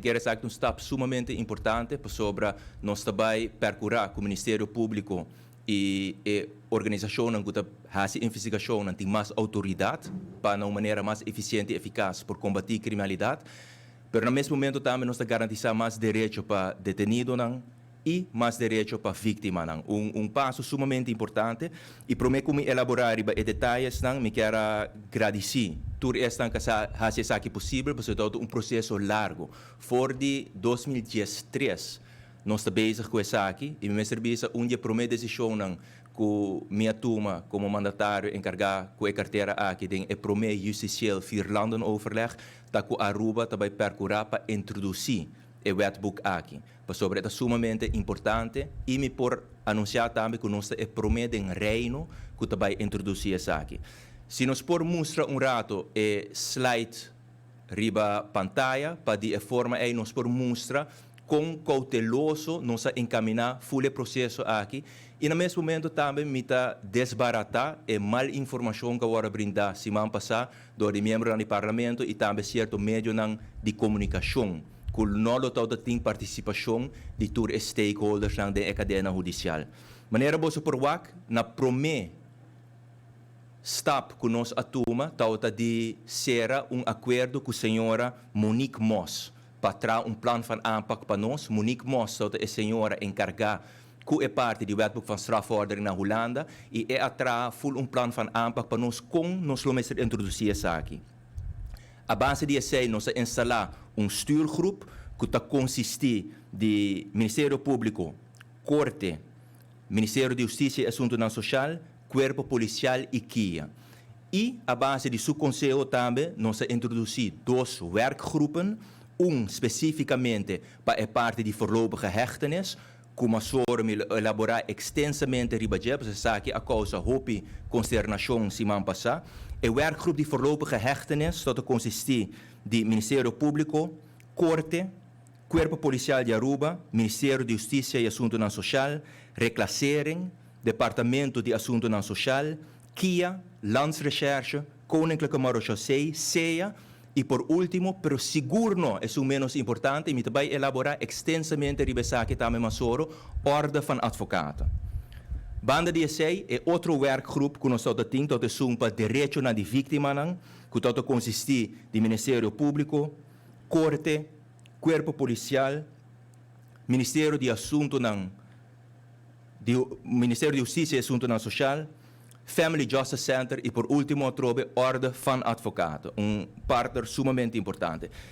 quero dizer um step sumamente importante sobre nós também percorrer com o Ministério Público e organização que faz investigação tem mais autoridade para uma maneira mais eficiente e eficaz por combater a criminalidade. Mas no mesmo momento também nós garantir mais direito para detenido e mais direito para vítima. Passo sumamente importante e para mim como elaborar detalhes, me quero agradecer por esta que faz isso aqui possível, porque é processo largo. For de 2013, nós estamos bezig com isso aqui e me serviço onde para minha decisão com minha turma como mandatário encarregado com a carteira aqui é para mim justicieel 4 landen overleg dat com Aruba também percorrer para introduzir o wetboek aqui. Sobre é sumamente importante e me por anunciar também que nós é prometo um reino que também introduzir isso aqui. Se nós por mostrar rato slide riba pantalla para de forma aí nós por mostrar com cauteloso nós encaminhar o processo aqui e no mesmo momento também me está desbaratar mal informação que agora brindar semana passada do membro do parlamento e também certo meio de comunicação que não tem participação de todos os stakeholders da cadeia judicial. Maneira você por na primeira step que nós atuma está de ser acordo com a senhora Monique Moss para trazer plano van aanpak para nós. Monique Moss é a senhora encarregada que é parte do wetboek van strafvordering na Holanda e é atrás plano van aanpak para nós com nós vamos introduzir isso aqui. A base disso nós instalar stuurgroep que consiste de Ministério Público, Corte, Ministério de Justiça e Assuntos Social, Corpo Policial e KIA. E a base de seu conselho também nós introduzir 2 werkgroepen, especificamente para a parte de voorlopige hechtenis, como a elaborar extensamente ribadia, porque sabe a causa houve consternação semana passada. O werkgroep de voorlopige hechtenis dat consiste de Ministério Público, Corte, Corpo Policial de Aruba, Ministério de Justiça e Assuntos Social, Reclassering, Departamento de Assuntos Social, KIA, Landsrecherche, Koninklijke Marechaussee, CEA e por último, pero seguro não, é o menos importante, me também elaborar extensamente ribesaki também masoro, Orde van Advocaten. Banda de essay é outro werkgroep que nós temos, dat é para direito na de vítima, que tot consiste de Ministério Público, Corte, Corpo Policial, Ministério de Assuntos Ministério de Justiça e Assuntos Social, Family Justice Center e por último trobe Orde van Advocaten, partner sumamente importante.